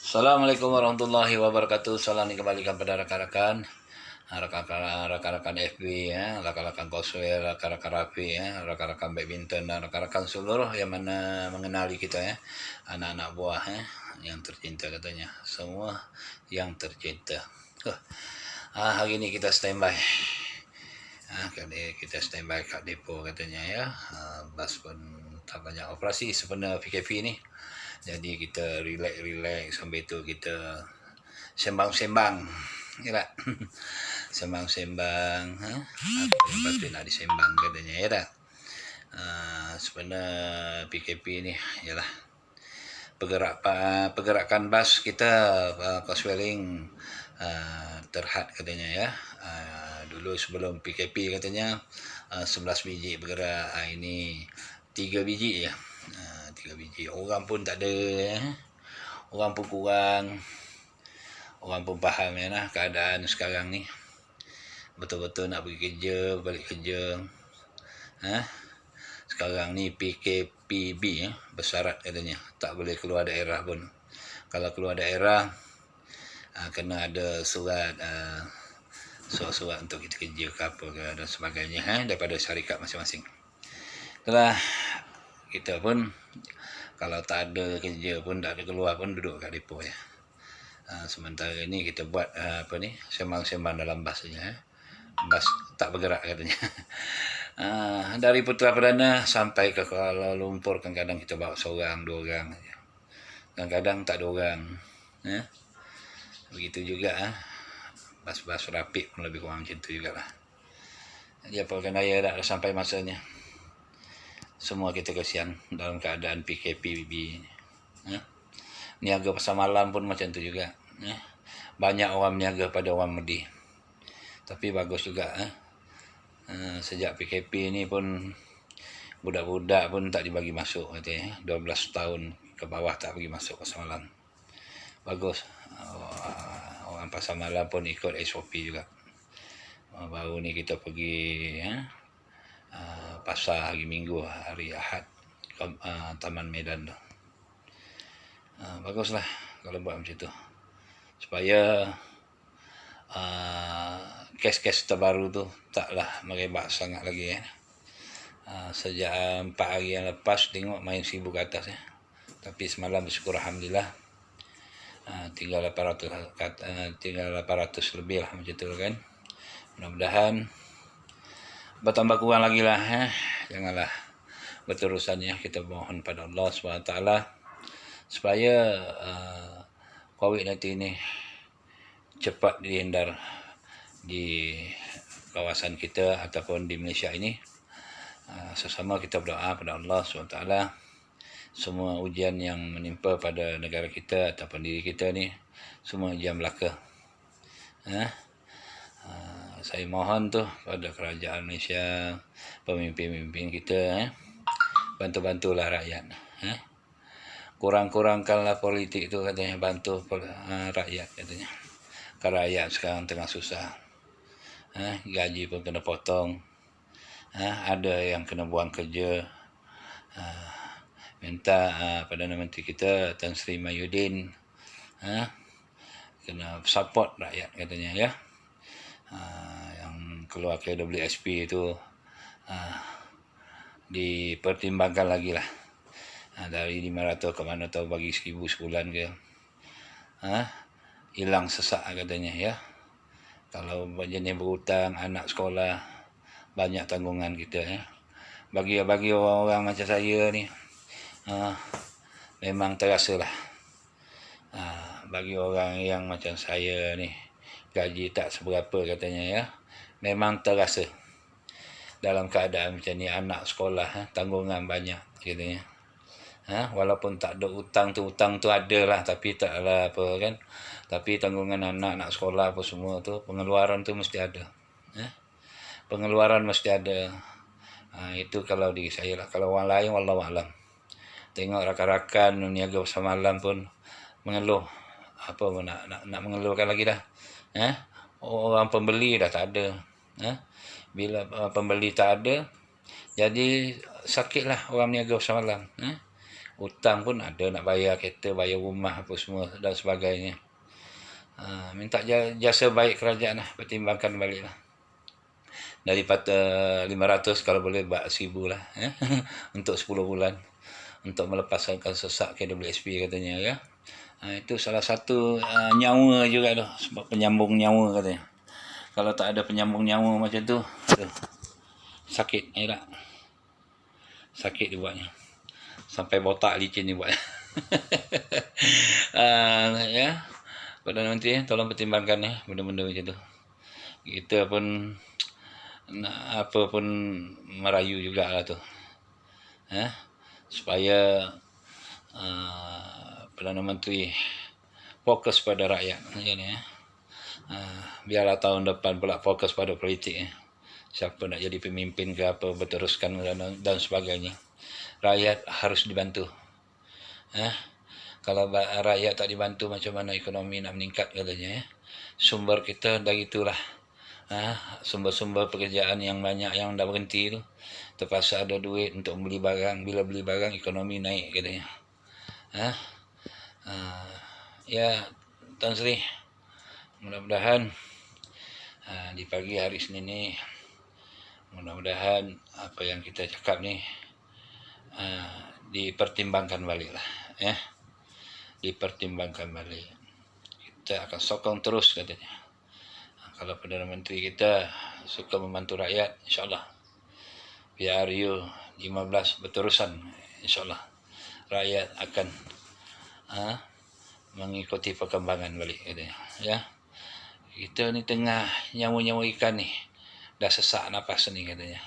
Assalamualaikum warahmatullahi wabarakatuh. Salam kembali kepada rekan-rekan FB ya, rekan-rekan Koswell, rekan-rekan Rafi ya, rekan-rekan badminton dan rekan-rekan seluruh yang mana mengenali kita ya, anak-anak buah ya, yang tercinta katanya, semua yang tercinta. Hari ini kita standby. Kita standby kat depo katanya ya. Bas pun tak banyak operasi sebenarnya PKP ni. Jadi kita relax sambil tu kita sembang-sembang. Ya tak? Sembang-sembang. Apa yang patut nak disembang katanya ya tak? Sebenarnya PKP ni ialah pergerakan bas kita Coswelling terhad katanya ya. Dulu sebelum PKP katanya 11 biji bergerak, ini 3 biji ya. 3 biji. Orang pun tak ada ya. Orang pun kurang. Orang pun faham ya nah keadaan sekarang ni. Betul-betul nak pergi kerja, balik kerja. Sekarang ni PKPB ya, bersyarat katanya. Tak boleh keluar daerah pun. Kalau keluar daerah kena ada surat untuk kita kerja ke apa ke dan sebagainya daripada syarikat masing-masing. Itulah kita pun kalau tak ada kerja pun, tak ada keluar pun, duduk kat depo ya. Sementara ini kita buat sembang-sembang dalam bas saja. Bas tak bergerak katanya. Dari Putra Perdana sampai ke Kuala Lumpur kadang-kadang kita bawa seorang, dua orang. Kadang-kadang tak ada orang. Begitu juga bas-bas rapid pun lebih kurang macam tu jugalah. Jadi apalagi raya dah sampai masanya. Semua kita kesian dalam keadaan PKPB. Niaga pasar malam pun macam tu juga. Banyak orang niaga pada orang Medi. Tapi bagus juga. Sejak PKP ni pun budak-budak pun tak dibagi masuk katanya. 12 tahun ke bawah tak bagi masuk pasar malam. Bagus. Orang pasar malam pun ikut SOP juga. Baru ni kita pergi pasar hari Minggu, hari Ahad, Taman Medan tu. Baguslah kalau buat macam tu. Supaya kes-kes terbaru tu taklah merebak sangat lagi ya. Sejak 4 hari yang lepas tengok main 1000 ke atas ya. Tapi semalam bersyukur alhamdulillah tinggal 800 lebih lah macam tu kan. Mudah-mudahan bertambah kurang lagi lah janganlah berterusannya. Kita mohon pada Allah SWT supaya COVID-19 ni cepat dihindar di kawasan kita ataupun di Malaysia ini. Sesama kita berdoa pada Allah SWT semua ujian yang menimpa pada negara kita ataupun diri kita ni semua ujian belaka. Saya mohon tu pada kerajaan Malaysia, pemimpin-pemimpin kita bantu-bantulah rakyat. Kurang-kurangkanlah politik tu katanya, bantu rakyat katanya. Kalau rakyat sekarang tengah susah. Gaji pun kena potong. Ada yang kena buang kerja. Minta Perdana Menteri kita Tan Sri Mahyudin kena support rakyat katanya ya. Yang keluar KWSP itu dipertimbangkan lagi lah. Dari 500 ke mana tahu bagi 1000 sebulan ke. Hilang sesak katanya ya. Kalau jenis berhutang, anak sekolah, banyak tanggungan kita ya. Bagi orang-orang macam saya ni memang terasa lah. Bagi orang yang macam saya ni gaji tak seberapa katanya ya, memang terasa dalam keadaan macam ni. Anak sekolah tanggungan banyak katanya. Walaupun tak ada hutang tu ada lah, tapi taklah apa kan. Tapi tanggungan anak sekolah apa semua tu, pengeluaran tu mesti ada. Pengeluaran mesti ada. Itu kalau diri saya lah. Kalau orang lain wallahualam. Tengok rakan-rakan niaga pasar malam pun mengeluh. Apa nak mengeluhkan lagi dah. Orang pembeli dah tak ada. Bila pembeli tak ada, jadi sakitlah orang niaga pasar malam. Hutang pun ada, nak bayar kereta, bayar rumah apa semua dan sebagainya. Minta jasa baik kerajaan lah, pertimbangkan balik lah. Daripada 500 kalau boleh buat 1000 lah untuk 10 bulan untuk melepaskan sesak KWSP katanya ya. Itu salah satu nyawa juga tu, sebab penyambung nyawa katanya. Kalau tak ada penyambung nyawa macam tu sakit ya tak? Sakit dibuatnya. Sampai botak licin dibuat. Ya. Perdana Menteri tolong pertimbangkan ya benda-benda macam tu. Kita pun apa pun merayu jugalah tu. Supaya Perdana Menteri fokus pada rakyat macam ni ya. Biarlah tahun depan pula fokus pada politik ya. Siapa nak jadi pemimpin ke apa, berteruskan dan sebagainya. Rakyat harus dibantu. Kalau rakyat tak dibantu, macam mana ekonomi nak meningkat katanya ya. Sumber kita dari itulah. Sumber-sumber pekerjaan yang banyak yang dah berhenti tu. Terpaksa ada duit untuk beli barang. Bila beli barang, ekonomi naik katanya. Ya, Tuan Sri, mudah-mudahan di pagi hari Senin ni, mudah-mudahan apa yang kita cakap ni dipertimbangkan balik lah ya. Dipertimbangkan balik. Kita akan sokong terus katanya. Kalau Perdana Menteri kita suka membantu rakyat, insyaAllah PRU 15 berterusan, insyaAllah rakyat akan mengikuti perkembangan balik katanya ya. Kita ni tengah nyawa-nyawa ikan ni, dah sesak nafas ni katanya.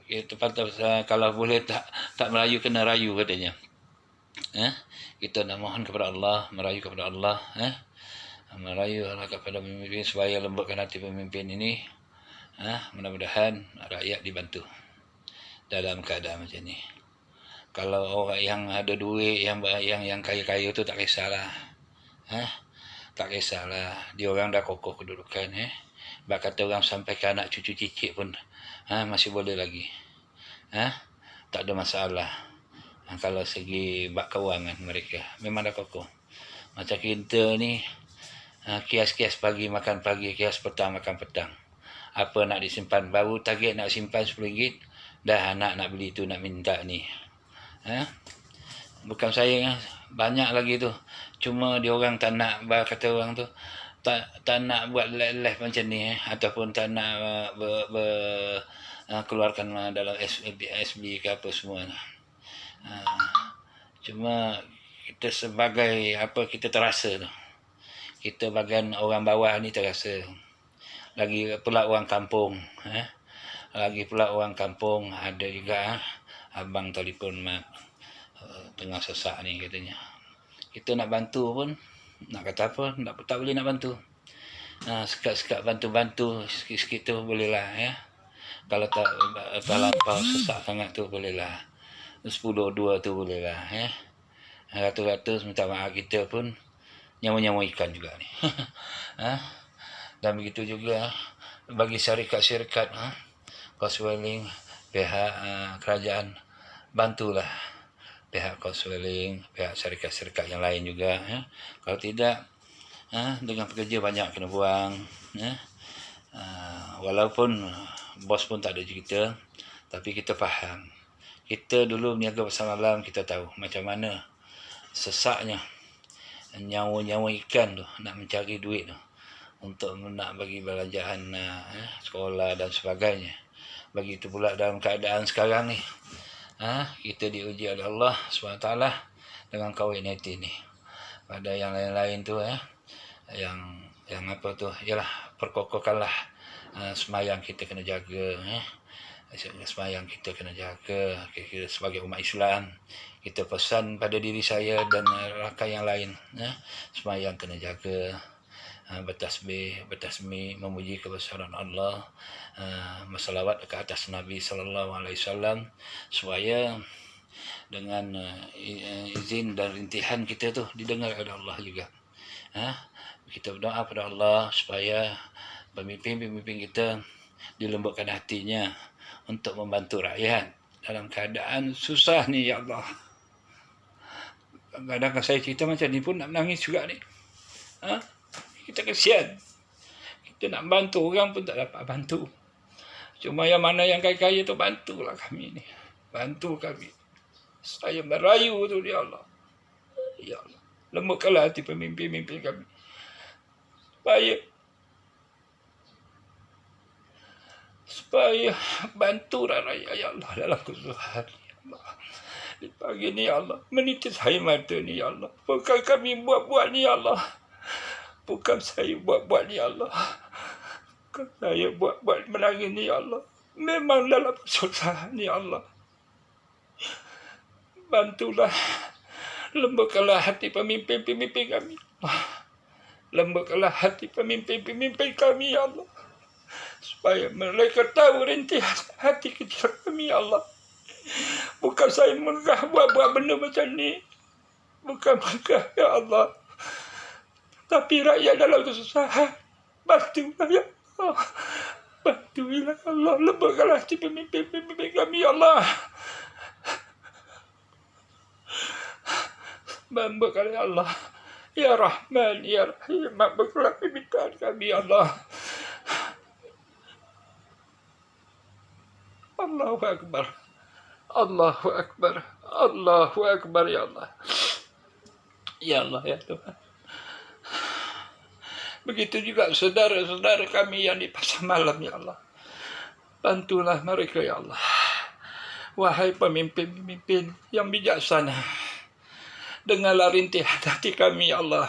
Kita kalau boleh tak merayu, kena rayu katanya. Kita nak mohon kepada Allah, merayu kepada Allah, merayu Allah kepada pemimpin supaya lembutkan hati pemimpin ini. Mudah-mudahan rakyat dibantu dalam keadaan macam ni. Kalau orang yang ada duit, yang kaya-kaya tu tak kisahlah. Tak kisahlah, dia orang dah kokoh kedudukan Bak kata orang sampai ke anak cucu cicit pun masih boleh lagi. Tak ada masalah. Kalau segi bak kewangan mereka memang dah kokoh. Macam kita ni, kias-kias pagi makan pagi, kias petang makan petang. Apa nak disimpan, baru target nak simpan RM10, dah anak nak beli tu, nak minta ni. Bukan saya, banyak lagi tu. Cuma dia orang tak nak, kata orang tu, tak nak buat live macam ni ataupun tak nak keluarkan dalam SB ke apa semua. Cuma kita sebagai apa, kita terasa tu. Kita bagian orang bawah ni terasa. Lagi pula orang kampung. Lagi pula orang kampung ada juga abang telefon mak tengah sesak ni katanya. Kita nak bantu pun, nak kata apa, tak boleh nak bantu. Sekat-sekat bantu-bantu sikit-sikit tu bolehlah ya. Kalau tak lampau sesak sangat tu bolehlah. 10-2 tu bolehlah ya. Ratus-ratus minta maaf kita pun nyawa-nyawa ikan juga ni. Dan begitu juga bagi syarikat-syarikat Coswelling, pihak kerajaan, bantulah pihak Coswelling, pihak syarikat-syarikat yang lain juga Kalau tidak, dengan pekerja banyak kena buang walaupun bos pun tak ada cerita, tapi kita faham. Kita dulu berniaga pasar malam, kita tahu macam mana sesaknya nyawa-nyawa ikan tu nak mencari duit tu untuk nak bagi belanjaan sekolah dan sebagainya. Begitu pula dalam keadaan sekarang ni, kita diuji oleh Allah SWT dengan COVID-19 ni. Pada yang lain-lain tu yang apa tu, ialah perkokohkanlah semayang kita kena jaga semayang kita kena jaga. Kita sebagai umat Islam, kita pesan pada diri saya dan rakan yang lain, semayang kena jaga, bertasbih, bertasmih, memuji kebesaran Allah, bersalawat ke atas Nabi SAW, supaya dengan izin dan rintihan kita tu didengar oleh Allah juga. Kita berdoa pada Allah supaya pemimpin-pemimpin kita dilembutkan hatinya untuk membantu rakyat dalam keadaan susah ni ya Allah. Kadang-kadang saya cerita macam ni pun nak menangis juga ni. Kita kesian. Kita nak bantu orang pun tak dapat bantu. Cuma yang mana yang kaya-kaya tu bantulah kami ni. Bantu kami. Saya merayu tu ya Allah. Ya Allah. Lembutkanlah hati pemimpin-pemimpin kami. Supaya bantu rakyat ya Allah dalam kesusahan ya Allah. Di pagi ni ya Allah, menitis air mata ni ya Allah. Bukan kami buat-buat ni ya Allah. Bukan saya buat-buat ni ya Allah. Bukan saya buat-buat menangis ni ya Allah. Memang dalam kesusahan ni ya Allah. Bantulah. Lembutkanlah hati pemimpin-pemimpin kami. Lembutkanlah hati pemimpin-pemimpin kami ya Allah. Supaya mereka tahu rintihan hati kecil kami ya Allah. Bukan saya megah buat-buat benda macam ni. Bukan megah ya Allah. Tapi rakyat dalam kesusahan. Bantulah ya Allah. Bantulah ya Allah. Lembutkanlah hati pemimpin-pemimpin kami ya Allah. Lembutkanlah ya Allah. Ya Rahman, Ya Rahim. Makbulkanlah permintaan kami ya Allah. Allahu Akbar. Allahu Akbar. Allahu Akbar ya Allah. Ya Allah ya Tuhan. Begitu juga saudara-saudara kami yang di pasar malam ya Allah. Bantulah mereka ya Allah. Wahai pemimpin-pemimpin yang bijaksana. Dengarlah rintihan hati kami ya Allah.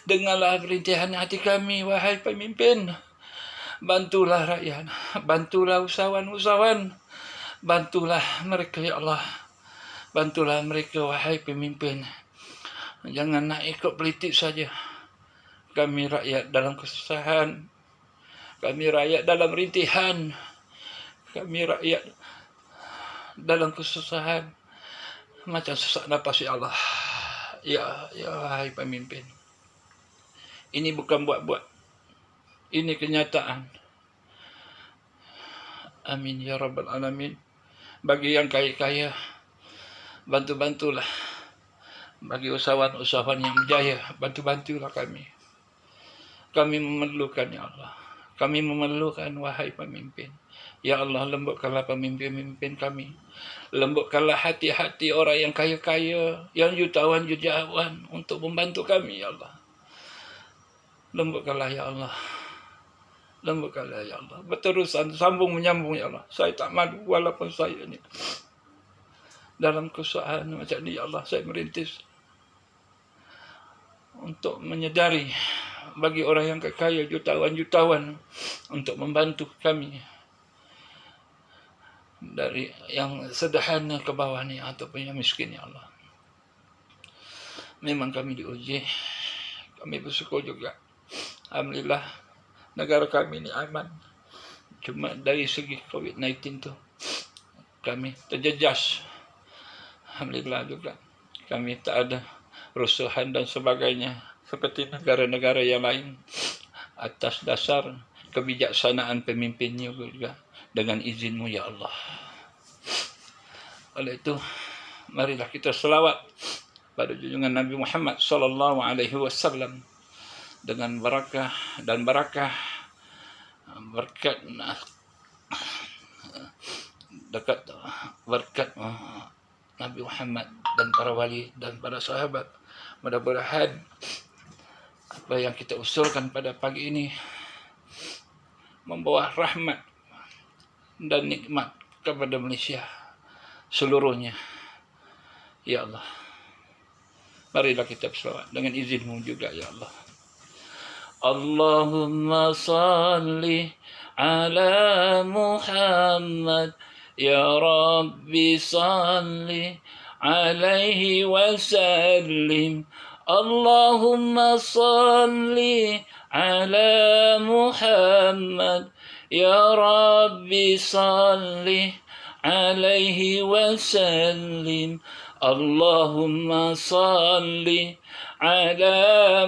Dengarlah rintihan hati kami wahai pemimpin. Bantulah rakyat. Bantulah usahawan-usahawan. Bantulah mereka ya Allah. Bantulah mereka wahai pemimpin. Jangan nak ikut politik saja. Kami rakyat dalam kesusahan. Kami rakyat dalam rintihan. Kami rakyat dalam kesusahan. Macam sesak nafas ya Allah. Ya wahai pemimpin. Ini bukan buat-buat. Ini kenyataan. Amin ya Rabbal Alamin. Bagi yang kaya-kaya, bantu-bantulah. Bagi usahawan-usahawan yang berjaya, bantu-bantulah kami. Kami memerlukan ya Allah. Kami memerlukan wahai pemimpin. Ya Allah, lembutkanlah pemimpin-pemimpin kami. Lembutkanlah hati-hati orang yang kaya-kaya, yang jutawan-jutawan untuk membantu kami ya Allah. Lembutkanlah ya Allah. Lembutkanlah ya Allah. Berterusan, sambung menyambung ya Allah. Saya tak malu walaupun saya ni dalam kesusahan macam ni ya Allah. Saya merintis untuk menyedari bagi orang yang kaya, jutawan-jutawan untuk membantu kami dari yang sederhana ke bawah ni ataupun yang miskin ya Allah. Memang kami diuji. Kami bersyukur juga. Alhamdulillah negara kami ni aman. Cuma dari segi COVID-19 tu kami terjejas. Alhamdulillah juga kami tak ada rusuhan dan sebagainya seperti negara-negara yang lain, atas dasar kebijaksanaan pemimpinnya juga dengan izin-Mu ya Allah. Oleh itu marilah kita selawat pada junjungan Nabi Muhammad sallallahu alaihi wasallam dengan berkah berkat Nabi Muhammad dan para wali dan para sahabat. Mudah-mudahan apa yang kita usulkan pada pagi ini membawa rahmat dan nikmat kepada Malaysia seluruhnya. Ya Allah, marilah kita berselawat dengan izin-Mu juga ya Allah. Allahumma salli ala Muhammad ya Rabbi salli alaihi wasallim. Allahumma salli ala Muhammad ya Rabbi salli alaihi wasallim. Allahumma salli ala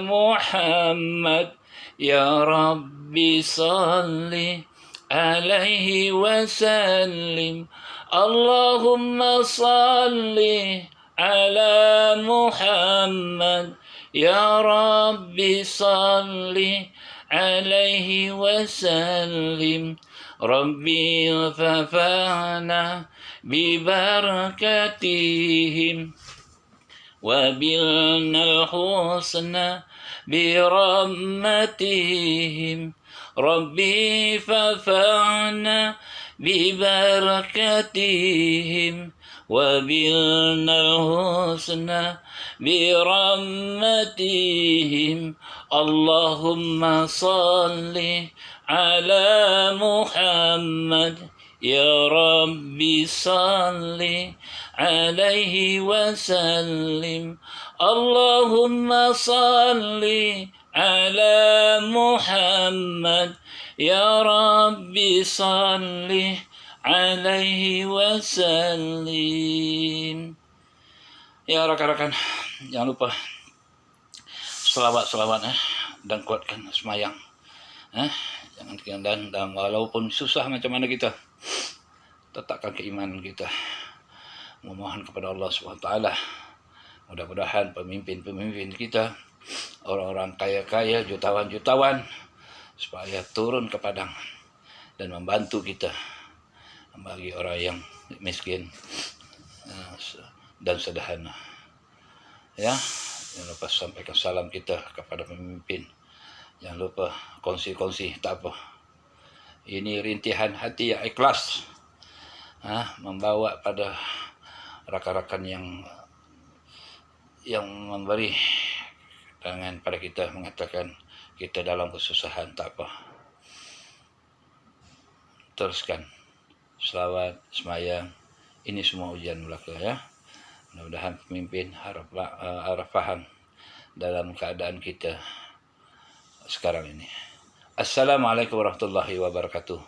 Muhammad ya Rabbi salli alaihi wasallim. Allahumma salli ala Muhammad. Ya Rabbi salli alaihi wasallim. Rabbi fafana bibarakatihim وبلنا الحسنى برحمتهم ربي فانفعنا ببركتهم وبلنا الحسنى برحمتهم اللهم صل على محمد يا ربي صل عليه وسلم اللهم صل على محمد يا ربي صل عليه وسلم. Ya rakan-rakan, jangan lupa selawat dan kuatkan semayang. Jangan tinggalkan, dan walaupun susah macam mana kita, tetapkan keimanan kita. Memohon kepada Allah SWT, mudah-mudahan pemimpin-pemimpin kita, orang-orang kaya-kaya, jutawan-jutawan, supaya turun ke padang dan membantu kita bagi orang yang miskin dan sederhana. Ya, jangan lupa sampaikan salam kita kepada pemimpin. Jangan lupa kongsi-kongsi, tak apa. Ini rintihan hati yang ikhlas, membawa pada rakan-rakan yang memberi tangan pada kita, mengatakan kita dalam kesusahan, tak apa. Teruskan selawat, semayang, ini semua ujian belaka ya. Mudah-mudahan pemimpin harap faham dalam keadaan kita sekarang ini. Assalamualaikum warahmatullahi wabarakatuh.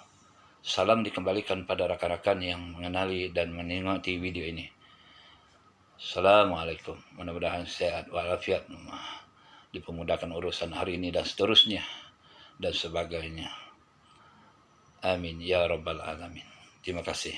Salam dikembalikan pada rakan-rakan yang mengenali dan meningati video ini. Assalamualaikum. Mudah-mudahan sehat walafiat, dipermudahkan urusan hari ini dan seterusnya dan sebagainya. Amin ya rabbal alamin. Terima kasih.